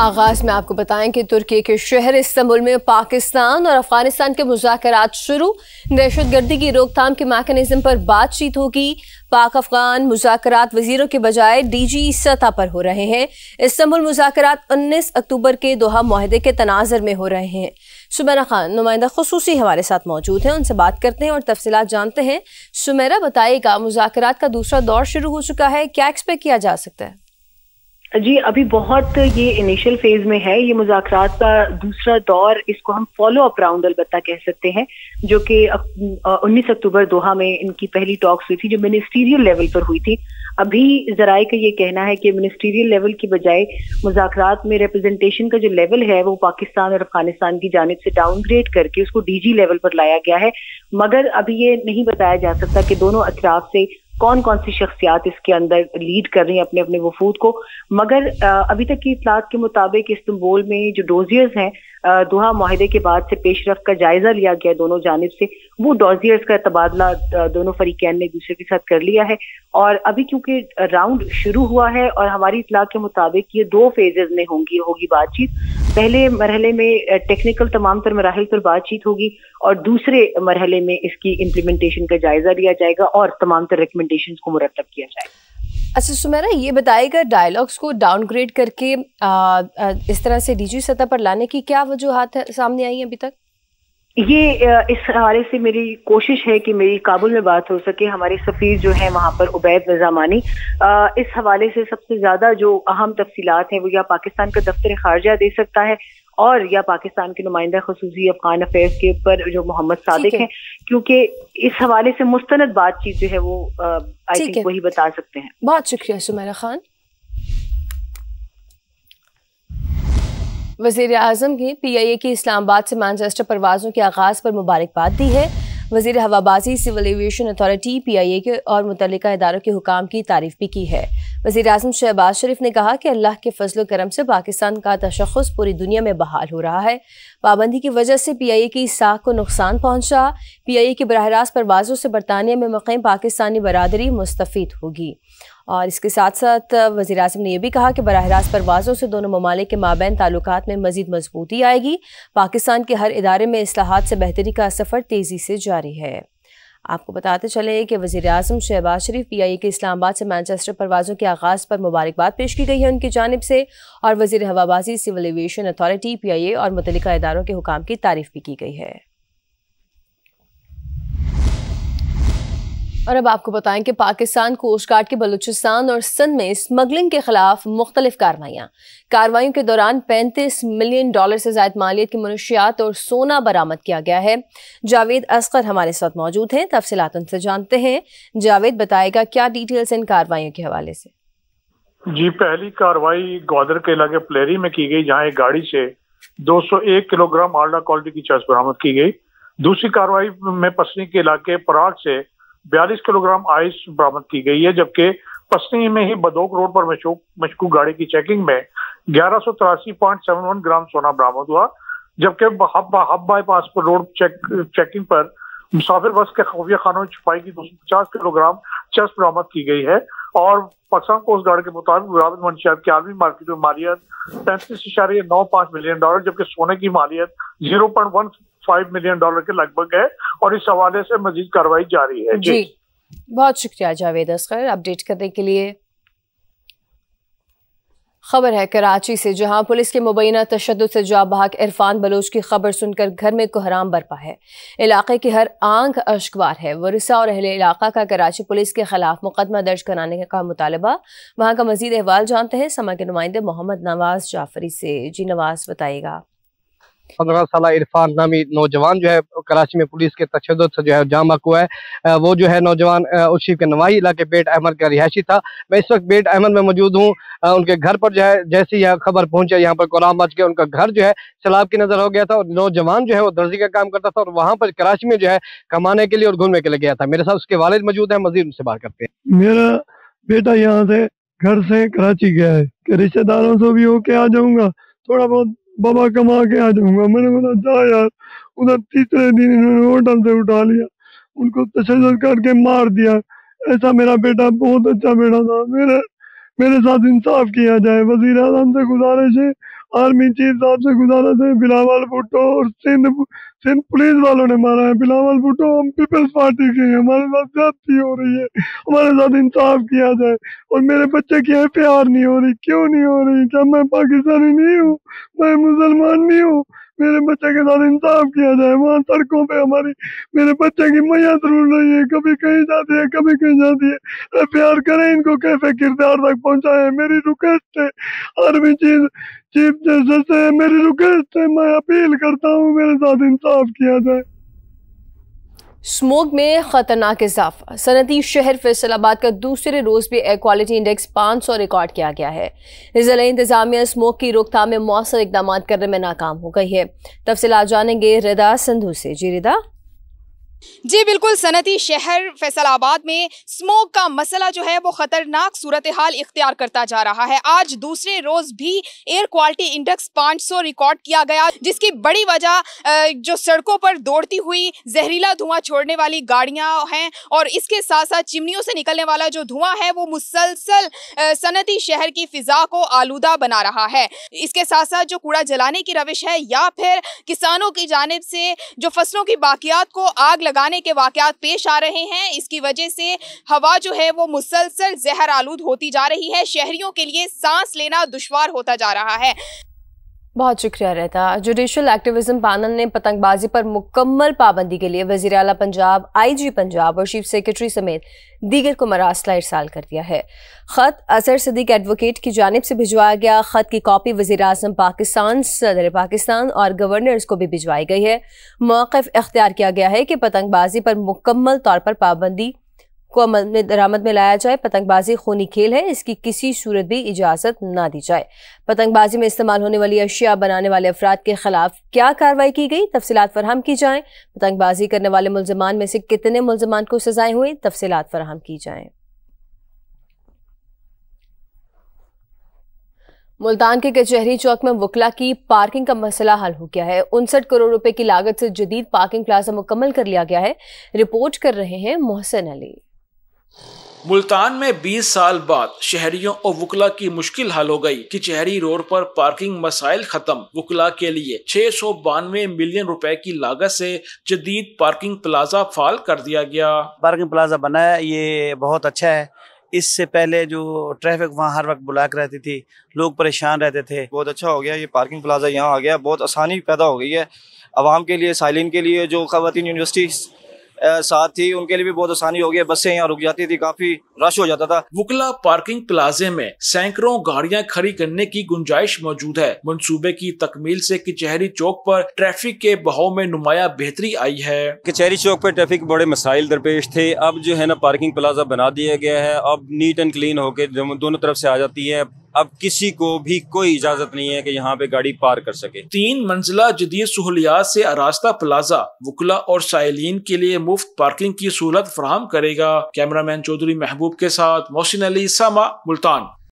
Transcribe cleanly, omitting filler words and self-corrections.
آغاز میں آپ کو بتائیں کہ ترکی کے شہر استنبول میں پاکستان اور افغانستان کے مذاکرات شروع، دہشت گردی کی روک تھام کے میکانزم پر بات چیت ہوگی۔ پاک افغان مذاکرات وزیروں کے بجائے ڈی جی سطح پر ہو رہے ہیں۔ استنبول مذاکرات 19 اکتوبر کے دوحہ معاہدے کے تناظر میں ہو رہے ہیں۔ سمیرہ خان نمائندہ خصوصی ہمارے ساتھ موجود ہیں، ان سے بات کرتے ہیں اور تفصیلات جانتے ہیں۔ سمیرہ بتائیے گا، مذاکرات کا دوسرا دور شروع ہو چکا ہے، کیا ایکسپیکٹ کیا جا سکتا ہے؟ جی ابھی بہت یہ انیشل فیز میں ہے، یہ مذاکرات کا دوسرا دور، اس کو ہم فالو اپ راؤنڈ البتہ کہہ سکتے ہیں، جو کہ 19 اکتوبر دوحہ میں ان کی پہلی ٹاکس ہوئی تھی جو منسٹریل لیول پر ہوئی تھی۔ ابھی ذرائع کا یہ کہنا ہے کہ منسٹریل لیول کی بجائے مذاکرات میں ریپرزنٹیشن کا جو لیول ہے وہ پاکستان اور افغانستان کی جانب سے ڈاؤن گریڈ کر کے اس کو ڈی جی لیول پر لایا گیا ہے، مگر ابھی یہ نہیں بتایا جا سکتا کہ دونوں اطراف سے کون کون سی شخصیات اس کے اندر لیڈ کر رہی ہیں اپنے اپنے وفود کو۔ مگر ابھی تک کی اطلاعات کے مطابق استنبول میں جو ڈوزیئرز ہیں، دوحہ معاہدے کے بعد سے پیش رفت کا جائزہ لیا گیا دونوں جانب سے، وہ ڈوزیئرز کا تبادلہ دونوں فریقین نے ایک دوسرے کے ساتھ کر لیا ہے۔ اور ابھی کیونکہ راؤنڈ شروع ہوا ہے اور ہماری اطلاع کے مطابق یہ 2 فیزز میں ہوگی بات چیت۔ پہلے مرحلے میں ٹیکنیکل تمام تر مراحل پر بات چیت ہوگی اور دوسرے مرحلے میں اس کی امپلیمنٹیشن کا جائزہ لیا جائے گا اور تمام تر ریکمنڈیشنز کو مرتب کیا جائے گا۔ اچھا سمیرہ، یہ بتائے گا ڈائیلاگس کو ڈاؤن گریڈ کر کے اس طرح سے ڈی جی سطح پر لانے کی کیا وجوہات سامنے آئی ہیں ابھی تک؟ یہ اس حوالے سے میری کوشش ہے کہ میری کابل میں بات ہو سکے۔ ہمارے سفیر جو ہیں وہاں پر عبید نظامانی، اس حوالے سے سب سے زیادہ جو اہم تفصیلات ہیں وہ یا پاکستان کا دفتر خارجہ دے سکتا ہے اور یا پاکستان کے نمائندہ خصوصی افغان افیئرز کے اوپر جو محمد صادق ہیں، کیونکہ اس حوالے سے مستند بات چیت جو ہے وہ آئی تھنک وہی بتا سکتے ہیں۔ بہت شکریہ سمیرہ خان۔ وزیر اعظم کی پی آئی اے کی اسلام آباد سے مانچسٹر پروازوں کے آغاز پر مبارکباد دی ہے۔ وزیر ہوابازی سول ایویشن اتھارٹی پی آئی اے کے اور متعلقہ اداروں کے حکام کی تعریف بھی کی ہے۔ وزیر اعظم شہباز شریف نے کہا کہ اللہ کے فضل و کرم سے پاکستان کا تشخص پوری دنیا میں بحال ہو رہا ہے۔ پابندی کی وجہ سے پی آئی اے کی ساکھ کو نقصان پہنچا۔ پی آئی اے کی براہ راست پروازوں سے برطانیہ میں مقیم پاکستانی برادری مستفید ہوگی۔ اور اس کے ساتھ ساتھ وزیر اعظم نے یہ بھی کہا کہ براہ راست پروازوں سے دونوں ممالک کے مابین تعلقات میں مزید مضبوطی آئے گی۔ پاکستان کے ہر ادارے میں اصلاحات سے بہتری کا سفر تیزی سے جاری ہے۔ آپ کو بتاتے چلے کہ وزیر اعظم شہباز شریف پی آئی اے کے اسلام آباد سے مانچسٹر پروازوں کے آغاز پر مبارکباد پیش کی گئی ہے ان کی جانب سے، اور وزیر ہوابازی سول ایویشن اتھارٹی پی آئی اے اور متعلقہ اداروں کے حکام کی تعریف بھی کی گئی ہے۔ اور اب آپ کو بتائیں کہ پاکستان کوسٹ گارڈ کے بلوچستان اور سندھ میں اسمگلنگ کے خلاف مختلف کارروائیوں کے دوران $35 ملین سے زائد مالیت کی منشیات اور سونا برآمد کیا گیا ہے۔ جاوید اصغر ہمارے ساتھ موجود ہیں، تفصیلات ان سے جانتے ہیں۔ جاوید بتائے گا کیا ڈیٹیلز ان کارروائیوں کے حوالے سے؟ جی، پہلی کارروائی گوادر کے علاقے پلیری میں کی گئی، جہاں ایک گاڑی سے 201 کلو گرام آلڈا کوالٹی کی چرس برآمد کی گئی۔ دوسری کارروائی میں پسنی کے علاقے پراگ سے 42 کلو گرام آئس برآمد کی گئی ہے، جبکہ پسنی میں ہی بدوک روڈ پر مشکوک گاڑی کی چیکنگ میں 1183.71 گرام سونا برآمد ہوا، جبکہ ہب بائی پاس پر روڈ چیکنگ پر مسافر بس کے خفیہ خانوں میں چھپائی کی 250 کلو گرام چرس برآمد کی گئی ہے۔ اور پاکستان کوسٹ گارڈ کے مطابق برآمد منشیات کی عالمی مارکیٹ میں مالیت $35.95 ملین، جبکہ سونے کی مالیت $0.15 ملین کے لگ بھگ ہے، اور اس حوالے سے مزید کارروائی جاری ہے۔ جی بہت شکریہ جاوید اصغر اپڈیٹ کرنے کے لیے۔ خبر ہے کراچی سے، جہاں پولیس کے مبینہ تشدد سے جاں بحق عرفان بلوچ کی خبر سن کر گھر میں کوہرام برپا ہے۔ علاقے کی ہر آنکھ اشکبار ہے۔ ورثاء اور اہل علاقہ کا کراچی پولیس کے خلاف مقدمہ درج کرانے کا مطالبہ۔ وہاں کا مزید احوال جانتے ہیں سما کے نمائندے محمد نواز جعفری سے۔ جی نواز بتائیے گا۔ 15 سالہ عرفان نامی نوجوان جو ہے کراچی میں پولیس کے تشدد سے جو ہے جاں بحق ہوا ہے۔ وہ جو ہے نوجوان اشریف کے نوائی علاقے بیٹ احمد کا رہائشی تھا۔ میں اس وقت بیٹ احمد میں موجود ہوں۔ ان کے گھر پر جو ہے جیسی یہ خبر پہنچے، یہاں پر کوہرام مچ گیا، ان کا گھر جو ہے سیلاب کی نظر ہو گیا تھا، اور نوجوان جو ہے وہ درزی کا کام کرتا تھا اور وہاں پر کراچی میں جو ہے کمانے کے لیے اور گھومنے کے لیے گیا تھا۔ میرے ساتھ اس کے والد موجود ہیں، مزید ان سے بات کرتے ہیں۔ میرا بیٹا یہاں سے گھر سے کراچی گیا ہے کہ رشتہ داروں سے بھی ہو کے آ جاؤں گا، تھوڑا بہت بابا کما کے آ جاؤں گا۔ میں نے بولا جا یار، ادھر تیسرے دن انہوں نے ہوٹل سے اٹھا لیا، ان کو تشدد کر کے مار دیا۔ ایسا میرا بیٹا بہت اچھا بیٹا تھا، میرے ساتھ انصاف کیا جائے. وزیر اعظم سے گزارش ہے, آرمی چیف صاحب سے گزارش ہے, بلاول بھٹو اور سندھ پولیس والوں نے مارا ہے. بلاول بھٹو ہم پیپلز پارٹی کے ہیں, ہمارے ساتھ زیادتی ہو رہی ہے, ہمارے ساتھ انصاف کیا جائے. اور میرے بچے کی FIR نہیں ہو رہی, کیوں نہیں ہو رہی؟ کیا میں پاکستانی نہیں ہوں؟ میں مسلمان نہیں ہوں؟ میرے بچے کے ساتھ انصاف کیا جائے. وہاں سڑکوں پہ میرے بچے کی میت رول رہی ہے, کبھی کہیں جاتی ہے کبھی کہیں جاتی ہے. FIR کریں, ان کو کیفے کردار تک پہنچائے. میری ریکویسٹ ہے آرمی چیف جسٹس سے, میری ریکویسٹ ہے, میں اپیل کرتا ہوں میرے ساتھ انصاف کیا جائے. اسموگ میں خطرناک اضافہ. صنعتی شہر فیصل آباد کا دوسرے روز بھی ایئر کوالٹی انڈیکس 500 ریکارڈ کیا گیا ہے. ضلع انتظامیہ اسموگ کی روک تھام میں مؤثر اقدامات کرنے میں ناکام ہو گئی ہے. تفصیلات جانیں گے ردا سندھو سے. جی ردا. جی بالکل, صنعتی شہر فیصل آباد میں اسموگ کا مسئلہ جو ہے وہ خطرناک صورتحال اختیار کرتا جا رہا ہے. آج دوسرے روز بھی ایئر کوالٹی انڈیکس 500 ریکارڈ کیا گیا, جس کی بڑی وجہ جو سڑکوں پر دوڑتی ہوئی زہریلا دھواں چھوڑنے والی گاڑیاں ہیں, اور اس کے ساتھ ساتھ چمنیوں سے نکلنے والا جو دھواں ہے وہ مسلسل صنعتی شہر کی فضا کو آلودہ بنا رہا ہے. اس کے ساتھ ساتھ جو کوڑا جلانے کی روش ہے یا پھر کسانوں کی جانب سے جو فصلوں کی باقیات کو آگ لگانے کے واقعات پیش آ رہے ہیں, اس کی وجہ سے ہوا جو ہے وہ مسلسل زہر آلود ہوتی جا رہی ہے. شہریوں کے لیے سانس لینا دشوار ہوتا جا رہا ہے. بہت شکریہ رہتا. جوڈیشل ایکٹیویزم پینل نے پتنگ بازی پر مکمل پابندی کے لیے وزیر اعلیٰ پنجاب, IG پنجاب اور چیف سیکرٹری سمیت دیگر کو مراسلہ ارسال کر دیا ہے. خط اظہر صدیق ایڈوکیٹ کی جانب سے بھجوایا گیا. خط کی کاپی وزیر اعظم پاکستان, صدر پاکستان اور گورنرز کو بھی بھجوائی گئی ہے. موقف اختیار کیا گیا ہے کہ پتنگ بازی پر مکمل طور پر پابندی کو عمل میں درآمد میں لایا جائے. پتنگ بازی خونی کھیل ہے, اس کی کسی صورت بھی اجازت نہ دی جائے. پتنگ بازی میں استعمال ہونے والی اشیاء بنانے والے افراد کے خلاف کیا کارروائی کی گئی, تفصیلات فراہم کی جائیں. پتنگ بازی کرنے والے ملزمان میں سے کتنے ملزمان کو سزائیں ہوئی, تفصیلات فراہم کی جائیں. ملتان کے کچہری چوک میں وکلا کی پارکنگ کا مسئلہ حل ہو گیا ہے. 59 کروڑ روپے کی لاگت سے جدید پارکنگ پلازا مکمل کر لیا گیا ہے. رپورٹ کر رہے ہیں محسن علی. ملتان میں 20 سال بعد شہریوں اور وکلا کی مشکل حل ہو گئی. کچہری روڈ پر پارکنگ مسائل ختم. وکلا کے لیے 692 ملین روپے کی لاگت سے جدید پارکنگ پلازا فعال کر دیا گیا. پارکنگ پلازا بنا ہے, یہ بہت اچھا ہے. اس سے پہلے جو ٹریفک وہاں ہر وقت بلاک رہتی تھی, لوگ پریشان رہتے تھے. بہت اچھا ہو گیا یہ پارکنگ پلازا یہاں آ گیا, بہت آسانی پیدا ہو گئی ہے عوام کے لیے, سائلین کے لیے. جو خواتین یونیورسٹی ساتھ تھی ان کے لیے بھی بہت آسانی ہو گئی. بسیں یہاں رک جاتی تھی, کافی رش ہو جاتا تھا. وکلا پارکنگ پلازے میں سینکڑوں گاڑیاں کھڑی کرنے کی گنجائش موجود ہے. منصوبے کی تکمیل سے کچہری چوک پر ٹریفک کے بہاؤ میں نمایاں بہتری آئی ہے. کچہری چوک پر ٹریفک بڑے مسائل درپیش تھے, اب جو ہے نا پارکنگ پلازا بنا دیا گیا ہے. اب نیٹ اینڈ کلین ہو کے دونوں طرف سے آ جاتی ہے. اب کسی کو بھی کوئی اجازت نہیں ہے کہ یہاں پہ گاڑی پارک کر سکے. 3 منزلہ جدید سہولیات سے آراستہ پلازا وکلا اور سائلین کے لیے مفت پارکنگ کی سہولت فراہم کرے گا. کیمرہ مین چودھری محبوب کے ساتھ محسن علی, ساما, ملتان.